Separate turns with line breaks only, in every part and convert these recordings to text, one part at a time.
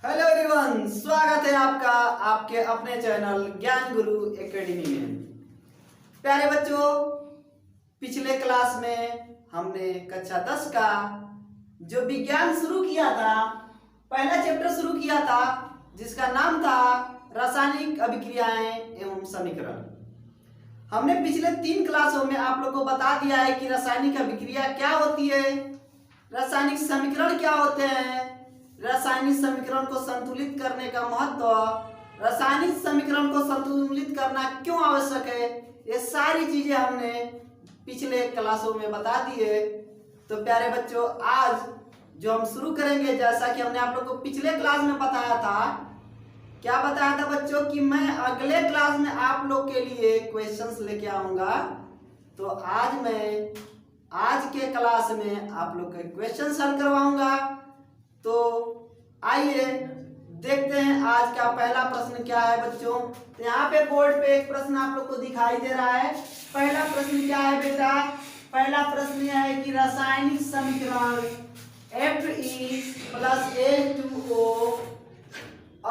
Hello everyone, स्वागत है आपका आपके अपने चैनल ज्ञान गुरु एकेडमी में। प्यारे बच्चों, पिछले क्लास में हमने कक्षा 10 का जो विज्ञान शुरू किया था, पहला चैप्टर शुरू किया था जिसका नाम था रासायनिक अभिक्रियाएं एवं समीकरण। हमने पिछले 3 क्लासों में आप लोगों को बता दिया है कि रासायनिक अभिक्रिया क्या होती है, रासायनिक समीकरण क्या होते हैं, रासायनिक समीकरण को संतुलित करने का महत्व, रासायनिक समीकरण को संतुलित करना क्यों आवश्यक है, ये सारी चीजें हमने पिछले क्लासों में बता दी है। तो प्यारे बच्चों, आज जो हम शुरू करेंगे, जैसा कि हमने आप लोग को पिछले क्लास में बताया था, क्या बताया था बच्चों कि मैं अगले क्लास में आप लोग के लिए क्वेश्चंस लेके आऊंगा। तो आज मैं आज के क्लास में आप लोग के क्वेश्चन सॉल्व करवाऊंगा। तो आइए देखते हैं आज का पहला प्रश्न क्या है बच्चों। तो यहाँ पे बोर्ड पे एक प्रश्न आप लोग को दिखाई दे रहा है। पहला प्रश्न क्या है बेटा? पहला प्रश्न यह है कि रासायनिक समीकरण Fe+H2O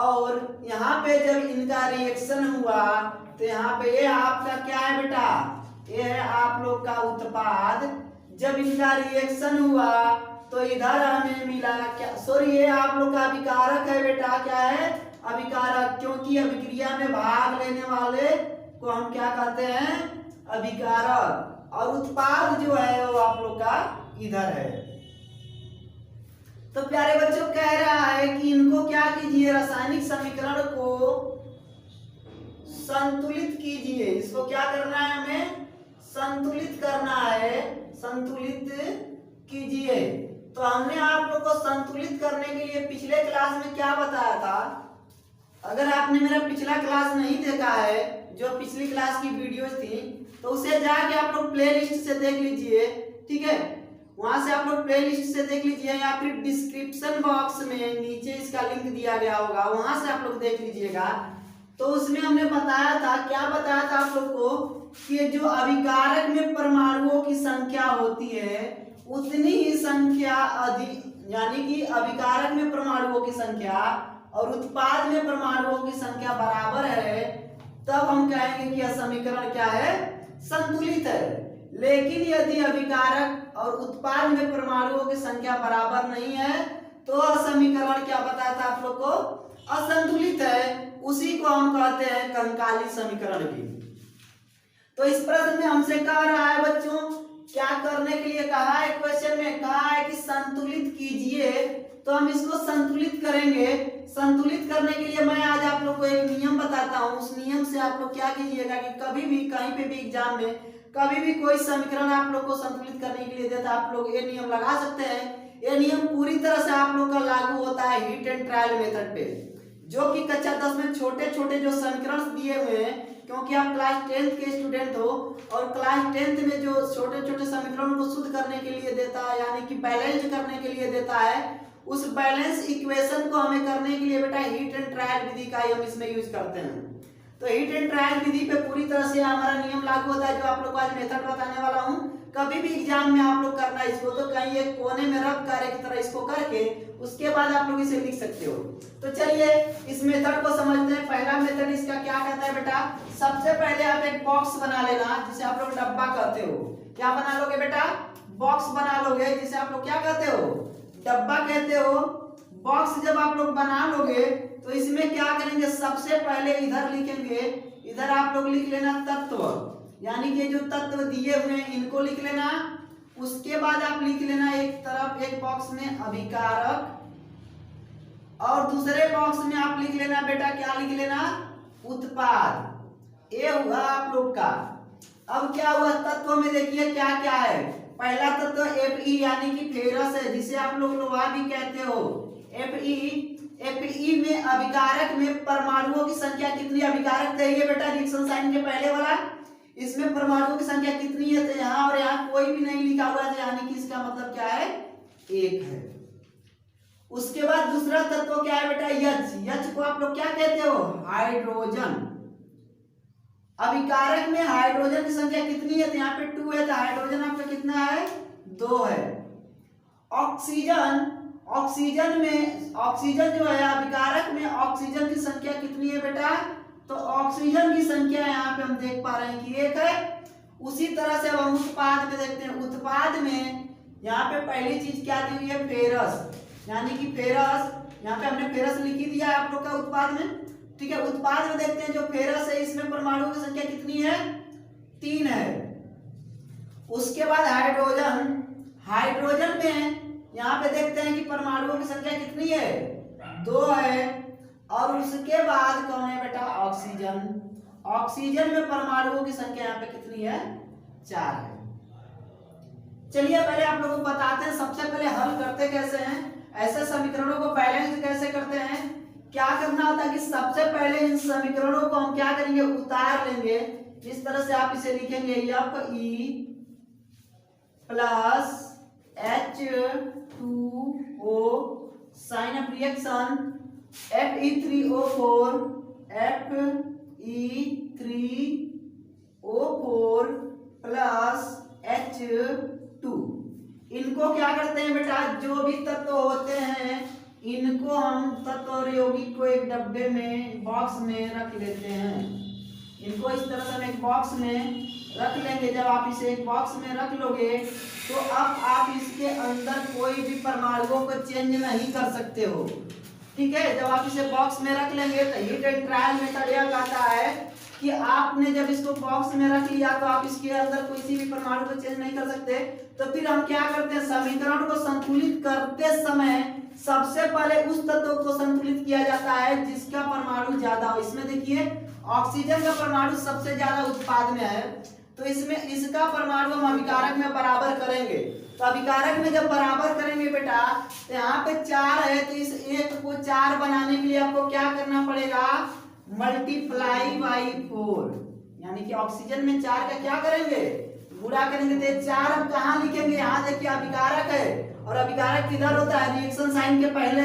और यहाँ पे जब इनका रिएक्शन हुआ तो यहाँ पे ये आपका क्या है बेटा? ये है आप लोग का उत्पाद। जब इनका रिएक्शन हुआ तो इधर हमें मिला क्या, सॉरी, ये आप लोग का अभिकारक है बेटा। क्या है? अभिकारक, क्योंकि अभिक्रिया में भाग लेने वाले को हम क्या कहते हैं? अभिकारक। और उत्पाद जो है वो आप लोग का इधर है। तो प्यारे बच्चों, कह रहा है कि इनको क्या कीजिए? रासायनिक समीकरण को संतुलित कीजिए। इसको क्या करना है? हमें संतुलित करना है। संतुलित कीजिए। तो हमने आप लोग को संतुलित करने के लिए पिछले क्लास में क्या बताया था? अगर आपने मेरा पिछला क्लास नहीं देखा है, जो पिछली क्लास की वीडियोस थी, तो उसे जाके आप लोग प्लेलिस्ट से देख लीजिए, ठीक है? वहां से आप लोग प्लेलिस्ट से देख लीजिए या फिर डिस्क्रिप्शन बॉक्स में नीचे इसका लिंक दिया गया होगा, वहां से आप लोग देख लीजिएगा। तो उसमें हमने बताया था, क्या बताया था आप लोग को कि जो अभिकारक में परमाणुओं की संख्या होती है उतनी ही संख्या अधिक, यानी कि अभिकारक में परमाणुओं की संख्या और उत्पाद में परमाणुओं की संख्या बराबर है, तब हम कहेंगे कि यह समीकरण क्या है? संतुलित है। लेकिन यदि अभिकारक और उत्पाद में परमाणुओं की संख्या बराबर नहीं है तो समीकरण क्या बताया था आप लोग को? असंतुलित है। उसी को हम कहते हैं कंकाली समीकरण भी। तो इस प्रश्न में हमसे कह रहा है बच्चों, क्या करने के लिए कहा है? क्वेश्चन में कहा है कि संतुलित कीजिए। तो हम इसको संतुलित करेंगे। संतुलित करने के लिए मैं आज आप लोग को एक नियम बताता हूँ। उस नियम से आप लोग क्या कीजिएगा कि कभी भी कहीं पे भी एग्जाम में कभी भी कोई समीकरण आप लोग को संतुलित करने के लिए देता, आप लोग ये नियम लगा सकते हैं। ये नियम पूरी तरह से आप लोग का लागू होता है हिट एंड ट्रायल मेथड पे, जो कि कक्षा 10 में छोटे छोटे जो समीकरण दिए हुए हैं, क्योंकि आप क्लास 10th के स्टूडेंट हो और क्लास 10th में जो छोटे छोटे समीकरणों को शुद्ध करने के लिए देता है, यानी कि बैलेंस करने के लिए देता है, उस बैलेंस इक्वेशन को हमें करने के लिए बेटा हिट एंड ट्रायल विधि का ही हम इसमें यूज करते हैं। तो हिट एंड ट्रायल विधि पे पूरी तरह से हमारा नियम लागू होता है, जो आप लोग को आज मेथड बताने वाला हूँ। कभी भी एग्जाम में आप लोग करना इसको, तो कहीं एक कोने में रख कर एक तरह इसको करके उसके बाद आप लोग इसे लिख सकते हो। तो चलिए इस मेथड को समझते हैं। पहला मेथड इसका क्या कहता है बेटा? सबसे पहले आप एक बॉक्स बना लेना, जिसे आप लोग डब्बा कहते हो। क्या बना लोगे बेटा? बॉक्स बना लोगे, जिसे आप लोग क्या कहते हो? डब्बा कहते हो। बॉक्स जब आप लोग बना लोगे तो इसमें क्या करेंगे? सबसे पहले इधर लिखेंगे, इधर आप लोग लिख लेना तत्व, यानी कि जो तत्व दिए हुए हैं इनको लिख लेना। उसके बाद आप लिख लेना एक तरफ एक बॉक्स में अभिकारक, और दूसरे बॉक्स में आप लिख लेना बेटा, क्या लिख लेना? उत्पाद। ये हुआ आप लोग का। अब क्या हुआ? तत्व में देखिए क्या क्या है। पहला तत्व Fe यानी कि फेरस है, जिसे आप लोग लोहा भी कहते हो। Fe में अभिकारक में परमाणुओं की संख्या कितनी? अभिकारक थे ये बेटा रिएक्शन साइन के पहले वाला, इसमें परमाणुओं की संख्या कितनी है? तो यहाँ और यहाँ कोई भी नहीं लिखा हुआ है, यानी कि इसका मतलब क्या है? 1 है। उसके बाद दूसरा तत्व क्या है बेटा? H। H को आप लोग क्या कहते हो? हाइड्रोजन। अभिकारक में हाइड्रोजन की संख्या कितनी है? तो यहाँ पे 2 है, तो हाइड्रोजन आपका कितना है? 2 है। ऑक्सीजन ऑक्सीजन जो है अभिकारक में ऑक्सीजन की संख्या कितनी है बेटा? तो ऑक्सीजन की संख्या यहाँ पे हम देख पा रहे हैं कि 1 है। उसी तरह से अब हम उत्पाद में देखते हैं। उत्पाद में यहाँ पे पहली चीज क्या दी हुई है? फेरस, यानी कि फेरस, यहाँ पे हमने फेरस लिख ही दिया है आप लोग का उत्पाद में, ठीक है। उत्पाद में देखते हैं जो फेरस है इसमें परमाणुओं की संख्या कितनी है? 3 है। उसके बाद हाइड्रोजन में यहाँ पे देखते हैं कि परमाणुओं की संख्या कितनी है? 2 है। और उसके बाद कौन है बेटा? ऑक्सीजन में परमाणुओं की संख्या यहाँ पे कितनी है? 4 है। चलिए पहले आप लोगों को बताते हैं सबसे पहले हल करते कैसे हैं, ऐसे समीकरणों को बैलेंस कैसे करते हैं। क्या करना होता है कि सबसे पहले इन समीकरणों को हम क्या करेंगे? उतार लेंगे। इस तरह से आप इसे लिखेंगे Fe plus H2O sign of reaction Fe3O4 Fe3O4 plus H2। इनको क्या करते हैं बेटा? जो भी तत्व होते हैं इनको हम तत्व और यौगिक को एक डब्बे में बॉक्स में रख लेते हैं। इनको इस तरह से हम एक बॉक्स में रख लेंगे। जब आप इसे एक बॉक्स में रख लोगे तो अब आप इसके अंदर कोई भी परमाणुओं को चेंज नहीं कर सकते हो, ठीक है। जब आप इसे बॉक्स में रख लेंगे तो हीट एंड ट्रायल मेथड यह कहता है कि आपने जब इसको बॉक्स में रख लिया तो आप इसके अंदर किसी भी परमाणु को चेंज नहीं कर सकते। तो फिर हम क्या करते हैं? समीकरण को संतुलित करते समय सबसे पहले उस तत्व को संतुलित किया जाता है जिसका परमाणु ज्यादा हो। इसमें देखिए ऑक्सीजन का परमाणु सबसे ज्यादा उत्पाद में है, तो इसमें इसका परमाणु हम अभिकारक में बराबर करेंगे। तो अभिकारक में जब बराबर करेंगे बेटा तो यहाँ पे 4 है, तो इस 1 को 4 बनाने के लिए आपको क्या करना पड़ेगा? मल्टीप्लाई बाई 4, यानी कि ऑक्सीजन में 4 का क्या करेंगे? गुणा करेंगे। तो 4 हम कहाँ लिखेंगे? यहाँ देखिए अभिकारक है, और अभिकारक किधर होता है? रिएक्शन साइन के पहले।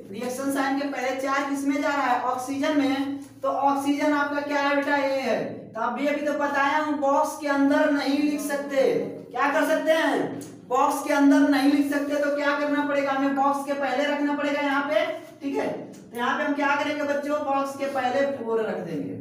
रिएक्शन साइन के पहले 4 किसमें जा रहा है? ऑक्सीजन में। तो ऑक्सीजन आपका क्या है बेटा? ए है। तो अभी तो बताया हूँ बॉक्स के अंदर नहीं लिख सकते। क्या कर सकते हैं? बॉक्स के अंदर नहीं लिख सकते, तो क्या करना पड़ेगा? हमें बॉक्स के पहले रखना पड़ेगा यहाँ पे, ठीक है। तो यहाँ पे हम क्या करेंगे बच्चों? बॉक्स के पहले 4 रख देंगे।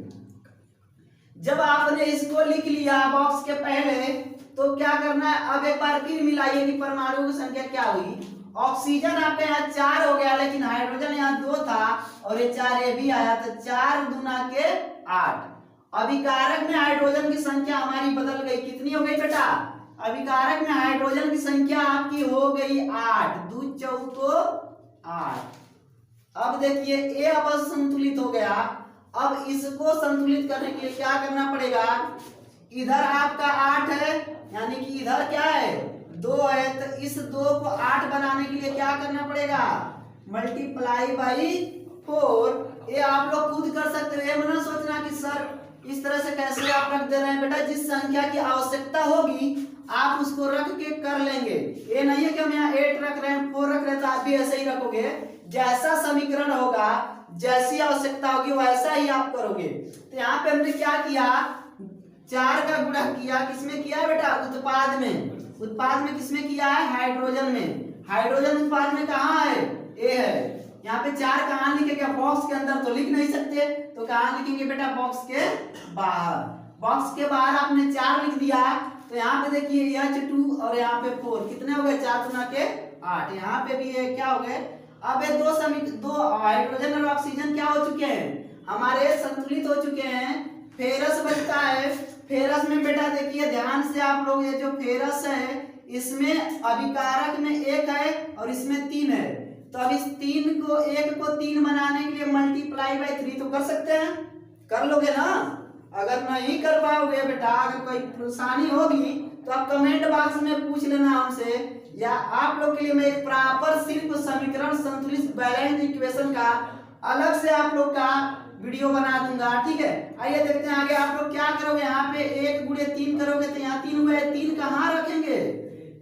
जब आपने इसको लिख लिया बॉक्स के पहले तो क्या करना है? अब एक बार फिर मिलाइए कि परमाणु की संख्या क्या हुई। ऑक्सीजन आपके यहाँ 4 हो गया, लेकिन हाइड्रोजन यहाँ 2 था और ये 4 ये भी आया, तो 4 दूना के 8। अभिकारक में हाइड्रोजन की संख्या हमारी बदल गई। कितनी हो गई बेटा? अभिकारक में हाइड्रोजन की संख्या आपकी हो गई 8, 2 चौको 8। अब देखिए ए अब संतुलित हो गया। अब इसको संतुलित करने के लिए क्या करना पड़ेगा? इधर आपका 8 है, यानी कि इधर क्या है? 2 है, तो इस 2 को 8 बनाने के लिए क्या करना पड़ेगा? Multiply by 4। ये आप लोग खुद कर सकते हो, ये मत सोचना कि सर इस तरह से कैसे आप रख दे रहे हैं। बेटा जिस संख्या की आवश्यकता होगी आप उसको रख के कर लेंगे। ये नहीं है कि हम यहाँ 8 रख रहे हैं, 4 रख रहे हैं तो आप भी ऐसे ही रखोगे। जैसा समीकरण होगा, जैसी आवश्यकता होगी वैसा ही आप करोगे। तो यहाँ पे हमने क्या किया? 4 का गुणा किया। किसमें किया बेटा? उत्पाद में। उत्पाद में किसमें किया है? हाइड्रोजन में। हाइड्रोजन उत्पाद में कहाँ है? ए है। यहाँ पे 4 कहाँ लिखेंगे? बॉक्स के अंदर तो लिख नहीं सकते, तो कहाँ लिखेंगे बेटा? बॉक्स के बाहर। बॉक्स के बाहर आपने 4 लिख दिया, तो यहाँ पे देखिए H2 और यहाँ पे 4 कितने हो गए? 4 गुना के 8। यहाँ पे भी क्या हो गए? अब ये दो हाइड्रोजन और ऑक्सीजन क्या हो चुके हैं? हमारे संतुलित हो चुके हैं। फेरस बचता है। फेरस में बेटा देखिए ध्यान से आप लोग, ये जो फेरस है इसमें अभिकारक में 1 है और इसमें 3 है। तो अब इस 1 को 3 बनाने के लिए मल्टीप्लाई बाई 3 तो कर सकते हैं, कर लोगे ना? अगर नहीं कर पाओगे बेटा, अगर कोई परेशानी होगी तो आप कमेंट बॉक्स में पूछ लेना हमसे, या आप लोग के लिए मैं एक प्रॉपर सिर्फ समीकरण संतुलित बैलेंस इक्वेशन का अलग से आप लोग का वीडियो बना दूंगा, ठीक है। आइए देखते हैं आगे आप लोग क्या करोगे। यहाँ पे 1 गुणे 3 करोगे तो यहाँ 3 हुए। 3 कहाँ रखेंगे?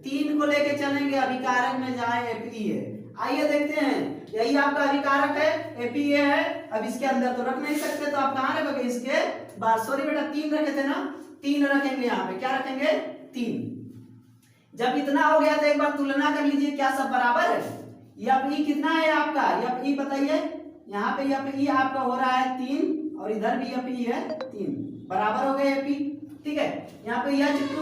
3 को लेके चलेंगे अभिकारक में जहाँ Fe है। आइए देखते हैं, यही आपका अभिकारक है, Fe है। अब इसके अंदर तो रख नहीं सकते, तो आप कहाँ रखोगे? इसके बाहर। सॉरी बेटा 3 रखे थे ना, 3 रखेंगे। यहाँ पे क्या रखेंगे? 3। जब इतना हो गया तो एक बार तुलना कर लीजिए क्या सब बराबर है। एफ ई कितना है आपका, एफ ई बताइए, यहाँ पे एफ ई आपका हो रहा है 3 और इधर भी एफ ई है 3, बराबर हो गए एफ ई। ठीक है, यहाँ पे H2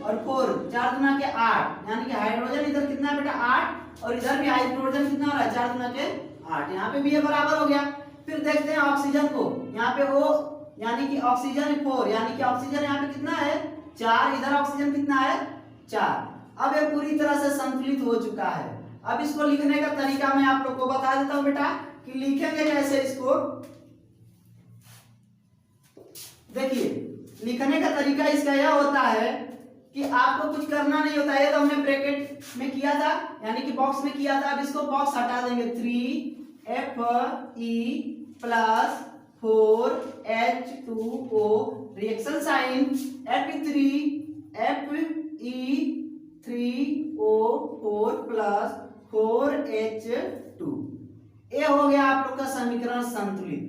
और 4 4 गुना के 8, यानी कि हाइड्रोजन इधर कितना है बेटा 8 और इधर भी हाइड्रोजन कितना हो रहा है 4 गुना के 8, यहाँ पे भी ये बराबर हो गया। फिर देखते हैं ऑक्सीजन को, यहाँ पे वो यानी कि ऑक्सीजन 4, यानी कि ऑक्सीजन यहाँ पे कितना है 4, इधर ऑक्सीजन कितना है 4। अब ये पूरी तरह से संतुलित हो चुका है। अब इसको लिखने का तरीका मैं आप लोग को बता देता हूं बेटा कि लिखेंगे कैसे इसको। देखिए लिखने का तरीका इसका यह होता है कि आपको कुछ करना नहीं होता है, तो हमने ब्रैकेट में किया था यानी कि बॉक्स में किया था। अब इसको बॉक्स हटा देंगे, 3Fe plus 4H2O reaction sign Fe3O4 plus 4H2, ये हो गया आप लोग का समीकरण संतुलित।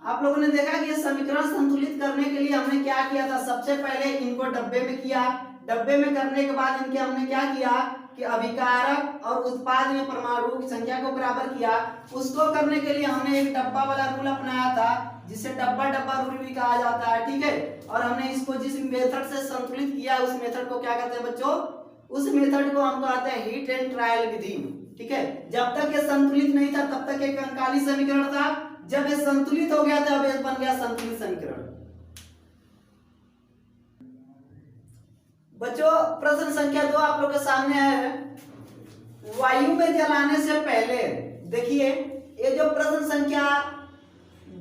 आप लोगों ने देखा कि ये समीकरण संतुलित करने के लिए हमने क्या किया था, सबसे पहले इनको डब्बे में किया, डब्बे में करने के बाद इनके हमने क्या किया कि अभिकारक और उत्पाद में परमाणु की संख्या को बराबर किया। उसको करने के लिए हमने एक डब्बा वाला रूल अपनाया था जिसे डब्बा डब्बा रूल भी कहा जाता है। ठीक है, और हमने इसको जिस मेथड से संतुलित किया उस मेथड को क्या कहते हैं बच्चों, उस मेथड को हम कहते हैं हीट एंड ट्रायल विधि। ठीक है, जब तक ये संतुलित नहीं था तब तक एक कंकाली समीकरण था, जब ये संतुलित हो गया तब ये बन गया संतुलित समीकरण। बच्चों प्रश्न संख्या 2 आप लोग के सामने है, वायु में जलाने से पहले। देखिए ये जो प्रश्न संख्या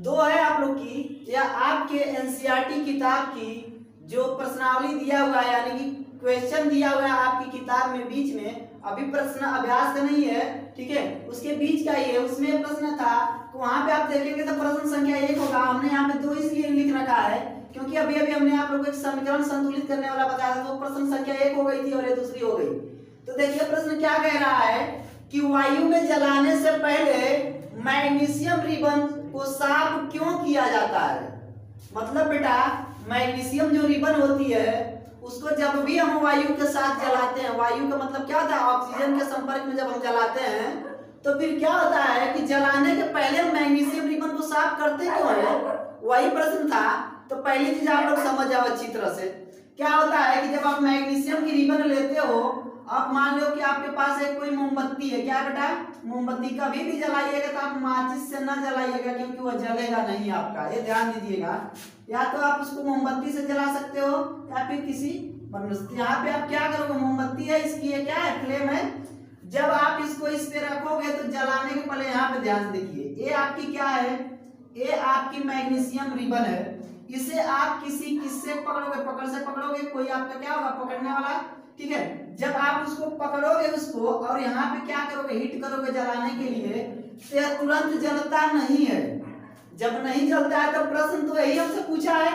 2 है आप लोग की, या आपके एनसीईआरटी किताब की जो प्रश्नावली दिया हुआ है यानी कि क्वेश्चन दिया हुआ है आपकी किताब में बीच में, अभी प्रश्न अभ्यास का नहीं है, ठीक है, उसके बीच का ही है। उसमें प्रश्न था तो वहां पे आप देखेंगे तो प्रश्न संख्या 1 होगा। हमने यहाँ पे 2 इसलिए लिख रखा है क्योंकि अभी अभी हमने आप लोगों को एक समीकरण संतुलित करने वाला बताया था, तो प्रश्न संख्या 1 हो गई थी और ये दूसरी हो गई। तो देखिए प्रश्न क्या कह रहा है कि वायु में जलाने से पहले मैग्नीशियम रिबन को साफ क्यों किया जाता है। मतलब बेटा मैग्नीशियम जो रिबन होती है उसको जब भी हम वायु के साथ जलाते हैं, वायु का मतलब क्या होता है, ऑक्सीजन के संपर्क में जब हम जलाते हैं तो फिर क्या होता है कि जलाने के पहले मैग्नीशियम रिबन को साफ करते क्यों है, वही प्रश्न था। तो पहली चीज आप लोग समझ जाओ अच्छी तरह से, क्या होता है कि जब आप मैग्नीशियम की रिबन लेते हो, आप मान लो कि आपके पास एक कोई मोमबत्ती है, क्या बेटा मोमबत्ती, कभी भी जलाइएगा तो आप माचिस से ना जलाइएगा क्योंकि वह जलेगा नहीं आपका, ये ध्यान दीजिएगा। या तो आप उसको मोमबत्ती से जला सकते हो या फिर किसी यहाँ पे आप क्या करोगे, मोमबत्ती है इसकी ये क्या है फ्लेम है, जब आप इसको इस पे रखोगे तो जलाने के पहले यहाँ पे ध्यान से देखिए, ये आपकी क्या है, ये आपकी मैग्नीशियम रिबन है। इसे आप किसी किससे पकड़ोगे, पकड़ से पकड़ोगे, कोई आपका क्या होगा पकड़ने वाला, ठीक है। जब आप उसको पकड़ोगे उसको और यहाँ पे क्या करोगे, हीट करोगे जलाने के लिए, तो यह तुरंत जलता नहीं है। जब नहीं जलता है तो प्रश्न तो यही हमसे पूछा है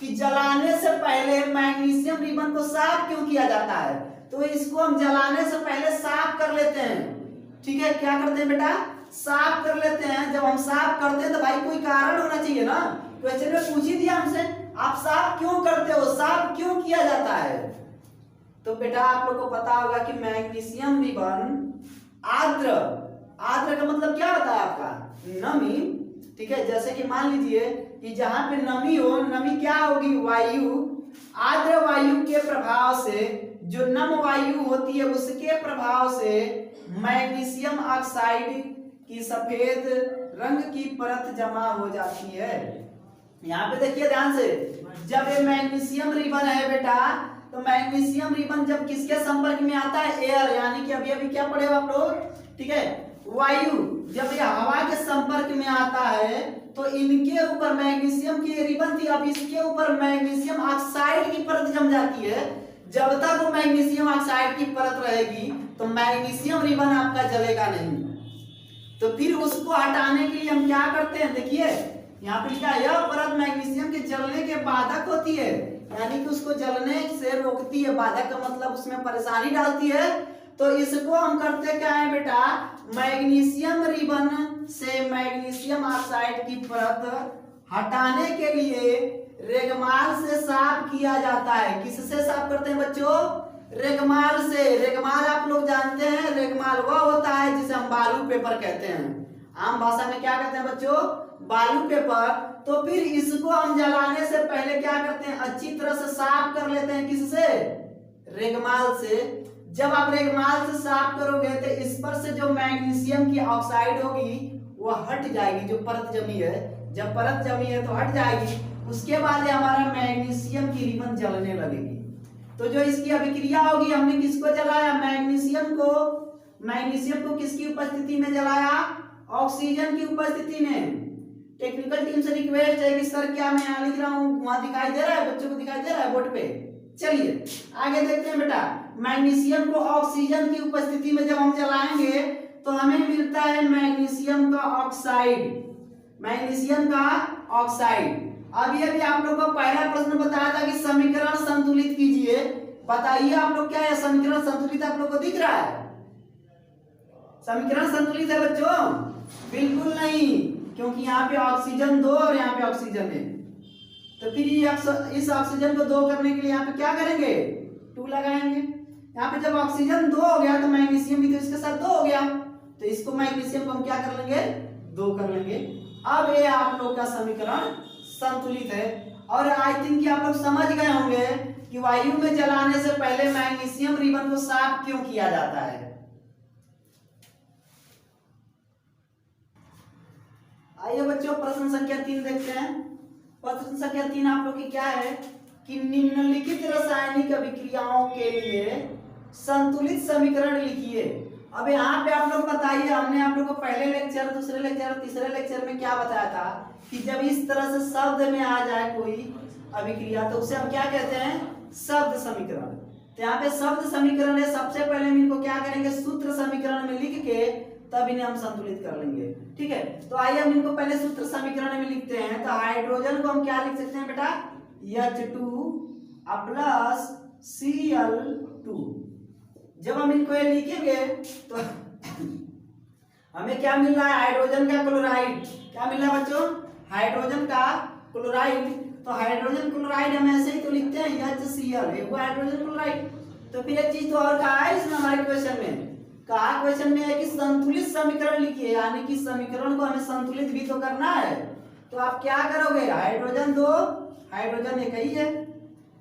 कि जलाने से पहले मैग्नीशियम रिबन को साफ क्यों किया जाता है। तो इसको हम जलाने से पहले साफ कर लेते हैं, ठीक है। क्या करते हैं बेटा, साफ कर लेते हैं। जब हम साफ करते हैं तो भाई कोई कारण होना चाहिए ना, क्वेश्चन में पूछ ही दिया हमसे आप साफ क्यों करते हो, साफ क्यों किया जाता है। तो बेटा आप लोग को पता होगा कि मैग्नीशियम रिबन आर्द्र, आर्द्र का मतलब क्या होता है आपका नमी, ठीक है। जैसे कि मान लीजिए कि जहां पे नमी हो, नमी क्या होगी वायु, आर्द्र वायु के प्रभाव से, जो नम वायु होती है उसके प्रभाव से मैग्नीशियम ऑक्साइड की सफेद रंग की परत जमा हो जाती है। यहाँ पे देखिए ध्यान से, जब ये मैग्नीशियम रिबन है बेटा, तो मैग्नीशियम रिबन जब किसके संपर्क में आता है, एयर, यानी कि अभी अभी क्या पढ़े आप लोग, ठीक है, वायु, जब ये हवा के संपर्क में आता है तो इनके ऊपर मैग्नीशियम की रिबन थी, अब इसके ऊपर मैग्नीशियम ऑक्साइड की परत जम जाती है। जब तक वो मैग्नीशियम ऑक्साइड की परत रहेगी तो मैग्नीशियम रिबन आपका जलेगा नहीं। तो फिर उसको हटाने के लिए हम क्या करते हैं, देखिए यहाँ पे लिखा है, यह परत मैग्नीशियम के जलने के बाधक होती है, यानी कि उसको जलने से रोकती है। बाधक का मतलब उसमें परेशानी डालती है। तो इसको हम करते क्या है बेटा, मैग्नीशियम रिबन से मैग्नीशियम ऑक्साइड की परत हटाने के लिए रेगमाल से साफ किया जाता है। किससे साफ करते हैं बच्चों, रेगमाल से। रेगमाल आप लोग जानते हैं, रेगमाल वह होता है जिसे हम बालू पेपर कहते हैं, आम भाषा में क्या कहते हैं बच्चों, बालू पेपर। तो फिर इसको हम जलाने से पहले क्या करते हैं, अच्छी तरह से साफ कर लेते हैं, किससे, रेगमाल से। जब आप रेगमाल से साफ करोगे तो इस पर से जो मैग्नीशियम की ऑक्साइड होगी वो हट जाएगी, जो परत जमी है, जब परत जमी है तो हट जाएगी। उसके बाद हमारा मैग्नीशियम की रिबन जलने लगेगी। तो जो इसकी अभिक्रिया होगी, हमने किसको जलाया, मैग्नीशियम को। मैग्नीशियम को किसकी उपस्थिति में जलाया, ऑक्सीजन की उपस्थिति में। टेक्निकल टीम से रिक्वेस्ट है कि सर क्या मैं यहाँ लिख रहा हूँ वहां दिखाई दे रहा है, बच्चों को दिखाई दे रहा है बोर्ड पे। चलिए आगे देखते हैं बेटा। मैग्नीशियम को ऑक्सीजन की उपस्थिति में जब हम जलाएंगे तो हमें मिलता है मैग्नीशियम का ऑक्साइड, मैग्नीशियम का ऑक्साइड। अभी अभी आप लोग को पहला प्रश्न बताया था कि समीकरण संतुलित कीजिए। बताइए आप लोग क्या है समीकरण संतुलित, आप लोग को दिख रहा है समीकरण संतुलित है बच्चों? बिल्कुल नहीं, क्योंकि यहाँ पे ऑक्सीजन 2 और यहाँ पे ऑक्सीजन है। तो फिर इस ऑक्सीजन को 2 करने के लिए यहाँ पे क्या करेंगे, 2 लगाएंगे। यहाँ पे जब ऑक्सीजन 2 हो गया तो मैग्नीशियम भी तो इसके साथ 2 हो गया, तो इसको मैग्नीशियम को हम क्या कर लेंगे, 2 कर लेंगे। अब ये आप लोग का समीकरण संतुलित है। और आई थिंक कि आप लोग समझ गए होंगे कि वायु में जलाने से पहले मैग्नीशियम रिबन को साफ क्यों किया जाता है। आइए बच्चों प्रश्न संख्या 3 देखते हैं। प्रश्न संख्या 3 आप लोग की क्या है कि निम्नलिखित रासायनिक अभिक्रियाओं के लिए संतुलित समीकरण लिखिए। अब यहाँ पे आप लोग बताइए, हमने आप लोग को पहले लेक्चर, दूसरे लेक्चर और तीसरे लेक्चर में क्या बताया था कि जब इस तरह से शब्द में आ जाए कोई अभिक्रिया तो उसे हम क्या कहते हैं, शब्द समीकरण। तो यहाँ पे शब्द समीकरण है, सबसे पहले हम इनको क्या करेंगे, सूत्र समीकरण में लिख के तब इन्हें हम संतुलित कर लेंगे। ठीक है, तो आइए हम इनको पहले सूत्र समीकरण में लिखते हैं। तो हाइड्रोजन को हम क्या लिख सकते हैं बेटा, H2 प्लस Cl2। जब हम इनको ये लिखेंगे तो हमें क्या मिल रहा है, हाइड्रोजन का क्लोराइड। क्या मिल रहा है बच्चों, हाइड्रोजन का क्लोराइड। तो हाइड्रोजन क्लोराइड हम ऐसे ही तो लिखते हैं HCl, वो हाइड्रोजन क्लोराइड। तो फिर एक चीज तो और कहा है इसमें हमारे क्वेश्चन में, कहा क्वेश्चन में है कि संतुलित समीकरण लिखिए, यानी कि समीकरण को हमें संतुलित भी तो करना है। तो आप क्या करोगे, हाइड्रोजन 2, हाइड्रोजन एक ही है,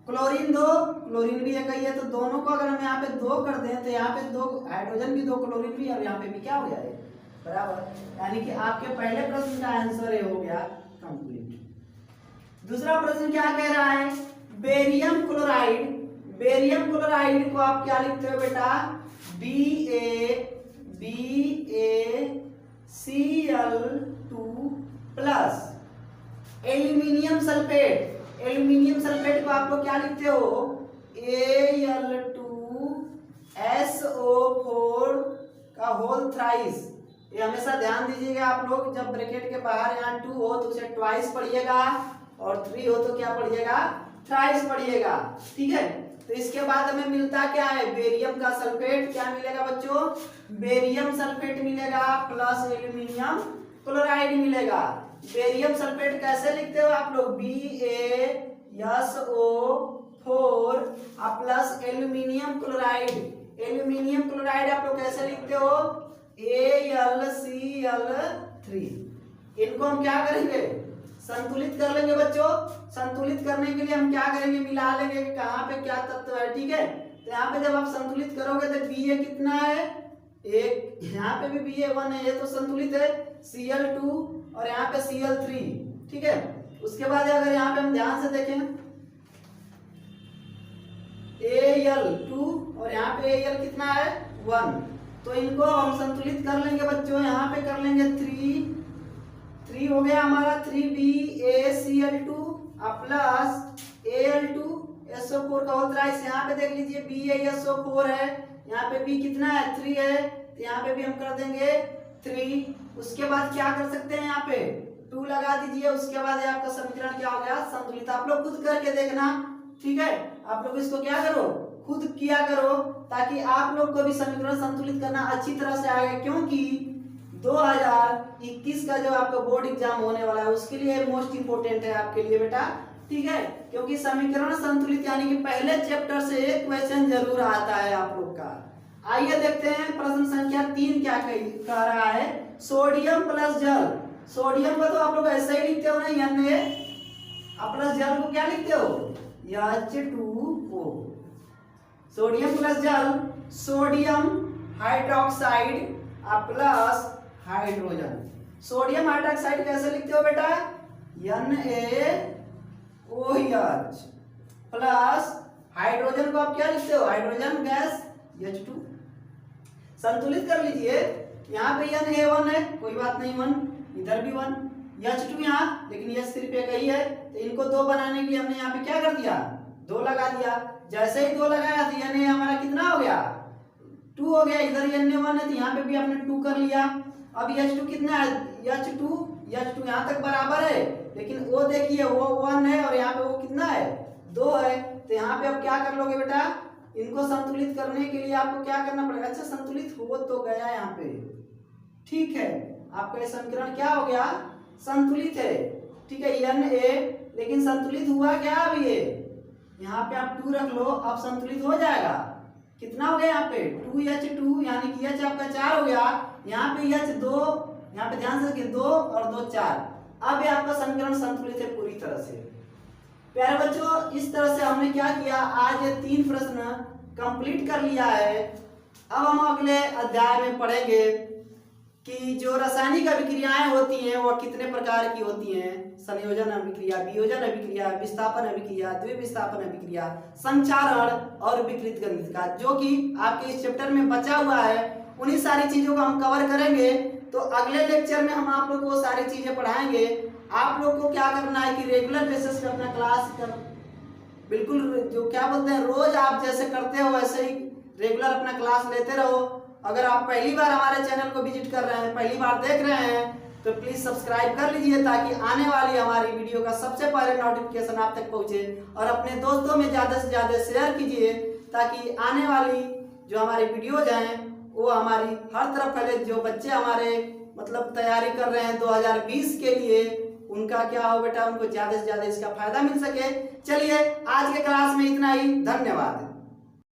क्लोरीन 2, क्लोरीन भी एक ही है। तो दोनों को अगर हम यहाँ पे 2 कर दें तो यहाँ पे 2 हाइड्रोजन भी 2 क्लोरीन भी, और यहाँ पे भी क्या हो जाए बराबर। यानी कि आपके पहले प्रश्न का आंसर ये हो गया कंप्लीट। दूसरा प्रश्न क्या कह रहा है, बेरियम क्लोराइड। बेरियम क्लोराइड को आप क्या लिखते हो बेटा, BaCl2 plus aluminium sulphate. Aluminium sulphate को आप लोग क्या लिखते हो, Al2SO4 का होल थ्राइस। ये हमेशा ध्यान दीजिएगा आप लोग, जब ब्रैकेट के बाहर यहाँ 2 हो तो उसे ट्वाइस पढ़िएगा, और 3 हो तो क्या पढ़िएगा, थ्राइस पढ़िएगा। ठीक है, तो इसके बाद हमें मिलता क्या है, बेरियम का सल्फेट। क्या मिलेगा बच्चों, बेरियम सल्फेट मिलेगा प्लस एल्यूमिनियम क्लोराइड मिलेगा। बेरियम सल्फेट कैसे लिखते हो आप लोग, BaSO4 plus aluminium chloride. Aluminium chloride आप लोग कैसे लिखते हो, AlCl3। इनको हम क्या करेंगे, संतुलित कर लेंगे बच्चों। संतुलित करने के लिए हम क्या करेंगे, मिला लेंगे कि कहाँ पे क्या तत्व है। ठीक है, तो यहाँ पे जब आप संतुलित करोगे तो Ba कितना है, एक, यहाँ पे भी Ba1 है, ये तो संतुलित है, Cl2 और यहाँ पे Cl3। ठीक है, उसके बाद अगर यहाँ पे हम ध्यान से देखें Al2 और यहाँ पे Al कितना है, 1। तो इनको हम संतुलित कर लेंगे बच्चों, यहाँ पे कर लेंगे 3 हो गया हमारा, 3BaCl2 प्लस Al2SO4 का होल थ्राइस। यहाँ पे देख लीजिए BaSO4 है, यहाँ पे B कितना है, 3 है, तो यहाँ पे भी हम कर देंगे 3। उसके बाद क्या कर सकते हैं, यहाँ पे 2 लगा दीजिए। उसके बाद आपका समीकरण क्या हो गया, संतुलित। आप लोग खुद करके देखना। ठीक है, आप लोग इसको क्या करो, खुद किया करो, ताकि आप लोग को भी समीकरण संतुलित करना अच्छी तरह से आएगा। क्योंकि 2021 का जो आपका बोर्ड एग्जाम होने वाला है उसके लिए मोस्ट इंपोर्टेंट है आपके लिए बेटा। ठीक है, क्योंकि समीकरण संतुलित यानी कि पहले चैप्टर से एक क्वेश्चन जरूर आता है आप लोग का। आइए देखते हैं प्रश्न संख्या 3 क्या कह रहा है। सोडियम प्लस जल, सोडियम को तो आप लोग ऐसे ही लिखते हो ना, यानी प्लस जल को क्या लिखते हो, H2O। सोडियम प्लस जल, sodium hydroxide plus hydrogen. Sodium hydroxide कैसे लिखते हो बेटा, NaOH प्लस हाइड्रोजन को आप क्या लिखते हो, हाइड्रोजन गैस H2। संतुलित कर लीजिए, यहाँ पे Na1 है, कोई बात नहीं 1, इधर भी 1, H2 यहाँ, लेकिन यह सिर्फ एक ही है, तो इनको 2 बनाने के लिए हमने यहाँ पे क्या कर दिया, 2 लगा दिया। जैसे ही 2 लगाया तो Na हमारा कितना हो गया, 2 हो गया। इधर Na1 है तो यहाँ पे भी हमने 2 कर लिया। अब H2 कितना है, H2 यहाँ तक बराबर है, लेकिन वो देखिए वो 1 है और यहाँ पे वो कितना है, 2 है। तो यहाँ पे अब क्या कर लोगे बेटा, इनको संतुलित करने के लिए आपको क्या करना पड़ेगा, अच्छा संतुलित हो तो गया यहाँ पे, ठीक है, आपका ये समीकरण क्या हो गया, संतुलित है, ठीक है, Na, लेकिन संतुलित हुआ क्या अब ये, यहाँ पे आप 2 रख लो, अब संतुलित हो जाएगा। कितना हो गया यहाँ पे 2H2, यानी कि H आपका 4 हो गया, यहाँ पे H2, यहाँ पे ध्यान से देखिए 2 और 2 4। अब ये आपका समीकरण संतुलित है पूरी तरह से। प्यारे बच्चों, इस तरह से हमने क्या किया, आज ये 3 प्रश्न कंप्लीट कर लिया है। अब हम अगले अध्याय में पढ़ेंगे कि जो रासायनिक अभिक्रियाएं होती हैं वो कितने प्रकार की होती हैं, संयोजन अभिक्रिया, वियोजन अभिक्रिया, विस्थापन अभिक्रिया, द्विविस्थापन अभिक्रिया, संक्षारण और विकृत गंधिका, जो कि आपके इस चैप्टर में बचा हुआ है। उन्हीं सारी चीजों को हम कवर करेंगे। तो अगले लेक्चर में हम आप लोग को सारी चीजें पढ़ाएंगे। आप लोग को क्या करना है कि रेगुलर बेसिस पे अपना क्लास कर, बिल्कुल जो क्या बोलते हैं, रोज आप जैसे करते हो वैसे ही रेगुलर अपना क्लास लेते रहो। अगर आप पहली बार हमारे चैनल को विजिट कर रहे हैं, पहली बार देख रहे हैं, तो प्लीज सब्सक्राइब कर लीजिए ताकि आने वाली हमारी वीडियो का सबसे पहले नोटिफिकेशन आप तक पहुंचे। और अपने दोस्तों में ज्यादा से ज्यादा शेयर कीजिए ताकि आने वाली जो हमारी वीडियोज हैं वो हमारी हर तरफ फैले। जो बच्चे हमारे मतलब तैयारी कर रहे हैं 2020 के लिए, उनका क्या हो बेटा, उनको ज्यादा से ज्यादा इसका फायदा मिल सके। चलिए आज के क्लास में इतना ही, धन्यवाद।